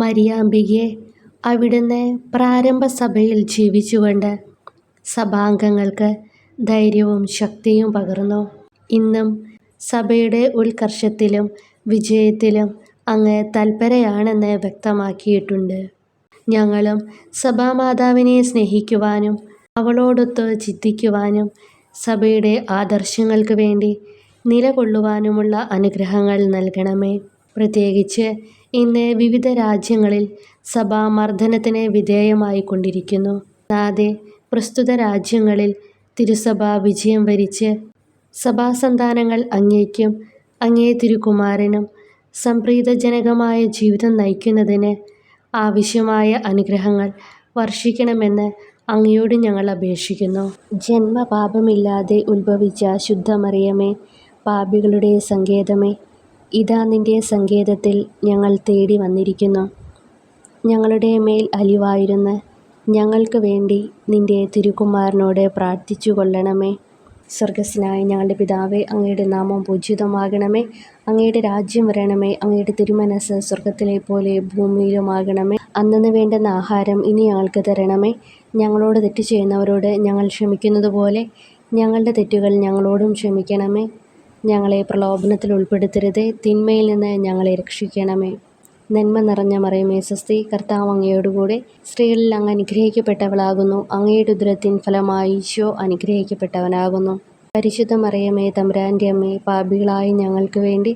മരിയാമ്പികയെ അവിടുന്ന് പ്രാരംഭ സഭയിൽ ജീവിച്ചുകൊണ്ട് സഭാംഗങ്ങൾക്ക് ധൈര്യവും ശക്തിയും പകർന്നു. ഇന്നും സഭയുടെ ഉത്കർഷത്തിലും വിജയത്തിലും അങ്ങ് തൽപരയാണെന്ന് വ്യക്തമാക്കിയിട്ടുണ്ട്. ഞങ്ങളും സഭാമാതാവിനെ സ്നേഹിക്കുവാനും അവളോടൊത്ത് ചിന്തിക്കുവാനും സഭയുടെ ആദർശങ്ങൾക്ക് വേണ്ടി നിലകൊള്ളുവാനുമുള്ള അനുഗ്രഹങ്ങൾ നൽകണമേ. പ്രത്യേകിച്ച് ഇന്ന് വിവിധ രാജ്യങ്ങളിൽ സഭ മർദ്ദനത്തിന് വിധേയമായിക്കൊണ്ടിരിക്കുന്നു. നാഥേ, പ്രസ്തുത രാജ്യങ്ങളിൽ തിരുസഭ വിജയം വരിച്ച് സഭാസന്താനങ്ങൾ അങ്ങേക്കും അങ്ങേ തിരുക്കുമാരനും സംപ്രീതജനകമായ ജീവിതം നയിക്കുന്നതിന് ആവശ്യമായ അനുഗ്രഹങ്ങൾ വർഷിക്കണമെന്ന് അങ്ങയോട് ഞങ്ങൾ അപേക്ഷിക്കുന്നു. ജന്മപാപമില്ലാതെ ഉത്ഭവിച്ച ശുദ്ധമറിയമേ, പാപികളുടെ സങ്കേതമേ, ഇതാ നിന്റെ സങ്കേതത്തിൽ ഞങ്ങൾ തേടി വന്നിരിക്കുന്നു. ഞങ്ങളുടെ മേൽ അലിവായിരുന്ന് ഞങ്ങൾക്ക് വേണ്ടി നിന്റെ തിരുക്കുമാരനോട് പ്രാർത്ഥിച്ചു കൊള്ളണമേ. സ്വർഗസ്ഥനായ ഞങ്ങളുടെ പിതാവേ, അങ്ങയുടെ നാമം പൂജിതമാകണമേ. അങ്ങയുടെ രാജ്യം വരണമേ. അങ്ങയുടെ തിരുമനസ്സ് സ്വർഗത്തിലെ പോലെ ഭൂമിയിലുമാകണമേ. അന്നന്ന് വേണ്ടുന്ന ആഹാരം ഇനി ഞങ്ങൾക്ക് തരണമേ. ഞങ്ങളോട് തെറ്റ് ചെയ്യുന്നവരോട് ഞങ്ങൾ ക്ഷമിക്കുന്നത് പോലെ ഞങ്ങളുടെ തെറ്റുകൾ ഞങ്ങളോടും ക്ഷമിക്കണമേ. ഞങ്ങളെ പ്രലോഭനത്തിൽ ഉൾപ്പെടുത്തരുതേ, തിന്മയിൽ നിന്ന് ഞങ്ങളെ രക്ഷിക്കണമേ. നന്മ നിറഞ്ഞ മറിയമേ സ്വസ്തി, കർത്താവ് അങ്ങയോടുകൂടെ സ്ത്രീകളിൽ അങ്ങ് അനുഗ്രഹിക്കപ്പെട്ടവളാകുന്നു. അങ്ങയുടെ ഉദരത്തിൻ ഫലമായി ഈശോ അനുഗ്രഹിക്കപ്പെട്ടവനാകുന്നു. പരിശുദ്ധ മറിയമേ, തമ്പുരാൻ്റെ അമ്മേ, പാപികളായ ഞങ്ങൾക്ക് വേണ്ടി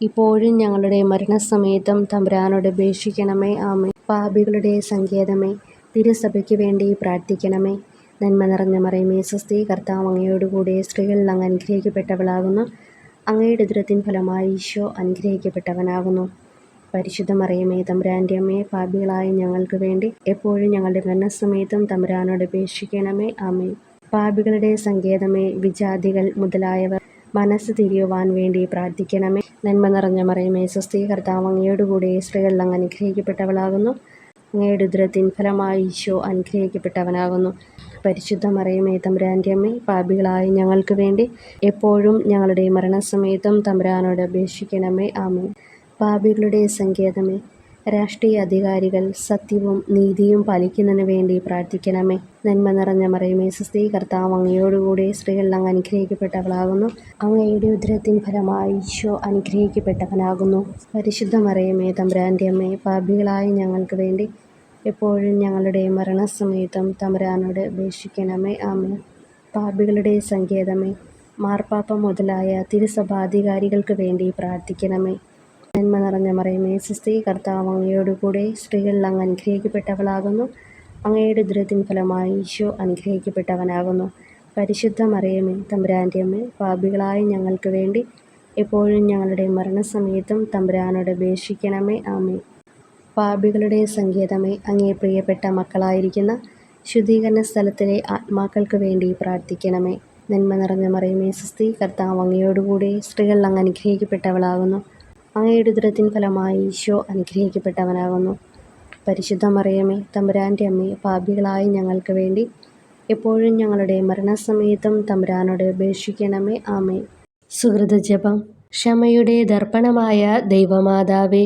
ഇപ്പോഴും ഞങ്ങളുടെ മരണസമയത്തും തമ്പുരാനോട് അപേക്ഷിക്കണമേ. ആമേൻ. പാപികളുടെ സങ്കേതമേ, തിരുസഭയ്ക്ക് വേണ്ടി പ്രാർത്ഥിക്കണമേ. നന്മ നിറഞ്ഞ മറിയമേ സ്വസ്തി, കർത്താവ് അങ്ങയോടുകൂടെ സ്ത്രീകളിൽ അങ്ങ് അനുഗ്രഹിക്കപ്പെട്ടവളാകുന്നു. അങ്ങയുടെ ഉദരത്തിൻ ഫലമായി ഈശോ അനുഗ്രഹിക്കപ്പെട്ടവനാകുന്നു. പരിശുദ്ധ മറിയമേ, തമ്പുരാൻ്റെ അമ്മേ, പാപികളായ ഞങ്ങൾക്ക് വേണ്ടി എപ്പോഴും ഞങ്ങളുടെ മരണസമയത്തും തമ്പുരാനോട് അപേക്ഷിക്കണമേ. ആമേൻ. പാപികളുടെ സങ്കേതമേ, വിജാതികൾ മുതലായവർ മനസ്സ് തിരിയുവാൻ വേണ്ടി പ്രാർത്ഥിക്കണമേ. നന്മ നിറഞ്ഞ മറിയമേ സ്വസ്തി, കർത്താവ് അങ്ങയോടുകൂടെ സ്ത്രീകളിൽ അങ്ങ് അനുഗ്രഹിക്കപ്പെട്ടവളാകുന്നു. അങ്ങയുടെ ഉദരത്തിൻ ഫലമായി ഈശോ അനുഗ്രഹിക്കപ്പെട്ടവനാകുന്നു. പരിശുദ്ധ മറിയമേ, തമ്പുരാൻ്റെ അമ്മേ, പാപികളായ ഞങ്ങൾക്ക് വേണ്ടി എപ്പോഴും ഞങ്ങളുടെ മരണസമയത്തും തമ്പുരാനോട് അപേക്ഷിക്കണമേ. ആമേൻ. പാപികളുടെ സങ്കേതമേ, രാഷ്ട്രീയ അധികാരികൾ സത്യവും നീതിയും പാലിക്കുന്നതിന് വേണ്ടി പ്രാർത്ഥിക്കണമേ. നന്മ നിറഞ്ഞ മറിയമേ സ്വസ്തി, കർത്താവ് അങ്ങയോടുകൂടെ സ്ത്രീകളിൽ അങ്ങ് അനുഗ്രഹിക്കപ്പെട്ടവളാകുന്നു. അങ്ങയുടെ ഉദരത്തിൻ ഫലമായി ഈശോ അനുഗ്രഹിക്കപ്പെട്ടവനാകുന്നു. പരിശുദ്ധ മറിയമേ, തമ്പുരാൻ്റെ അമ്മേ, പാപികളായ ഞങ്ങൾക്ക് വേണ്ടി എപ്പോഴും ഞങ്ങളുടെ മരണസമയത്തും തമ്പുരാനോട് അപേക്ഷിക്കണമേ. ആമേൻ. പാപികളുടെ സങ്കേതമേ, മാർപ്പാപ്പ മുതലായ തിരുസഭാധികാരികൾക്ക് വേണ്ടി പ്രാർത്ഥിക്കണമേ. നന്മ നിറഞ്ഞ മറിയമേ സ്വസ്തി, കർത്താവ് അങ്ങയോടുകൂടെ സ്ത്രീകളിൽ അങ്ങ് അനുഗ്രഹിക്കപ്പെട്ടവളാകുന്നു. അങ്ങയുടെ ഉദരത്തിൻ ഫലമായി ഈശോ അനുഗ്രഹിക്കപ്പെട്ടവനാകുന്നു. പരിശുദ്ധ മറിയമേ, തമ്പുരാൻ്റെ അമ്മേ, പാപികളായ ഞങ്ങൾക്ക് വേണ്ടി എപ്പോഴും ഞങ്ങളുടെ മരണസമയത്തും തമ്പുരാനോട് അപേക്ഷിക്കണമേ. ആമേൻ. പാപികളുടെ സങ്കേതമേ, അങ്ങേ പ്രിയപ്പെട്ട മക്കളായിരിക്കുന്ന ശുദ്ധീകരണ സ്ഥലത്തിലെ ആത്മാക്കൾക്ക് വേണ്ടി പ്രാർത്ഥിക്കണമേ. നന്മ നിറഞ്ഞ മറിയമേ സ്വസ്തി, കർത്താവ് അങ്ങയോടുകൂടെ സ്ത്രീകളിൽ അങ്ങ് അനുഗ്രഹിക്കപ്പെട്ടവളാകുന്നു. അങ്ങയുടെ ഉദരത്തിൻ ഫലമായി ഈശോ അനുഗ്രഹിക്കപ്പെട്ടവനാകുന്നു. പരിശുദ്ധ മറിയമേ, തമ്പുരാൻ്റെ അമ്മേ, പാപികളായ ഞങ്ങൾക്ക് വേണ്ടി എപ്പോഴും ഞങ്ങളുടെ മരണസമയത്തും തമ്പുരാനോട് അപേക്ഷിക്കണമേ. ആമേൻ. സുഹൃതജപം. ക്ഷമയുടെ ദർപ്പണമായ ദൈവമാതാവേ,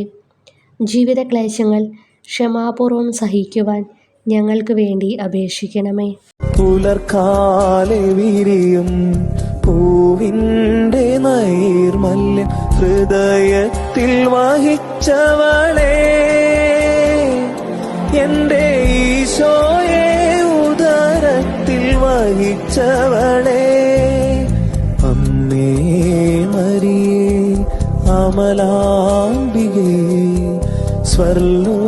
ജീവിതക്ലേശങ്ങൾ ക്ഷമാപൂർവം സഹിക്കുവാൻ ഞങ്ങൾക്ക് വേണ്ടി അപേക്ഷിക്കണമേ. പുലർക്കാലെ വിരിയും പൂവിൻ്റെ നൈർമല്യം ഹൃദയത്തിൽ വഹിച്ചവളേ, എൻ്റെ ഈശോയെ ഉദരത്തിൽ വഹിച്ചവളേ, അമ്മേ മരിയേ, അമലാംബികേ, സ്വർലോ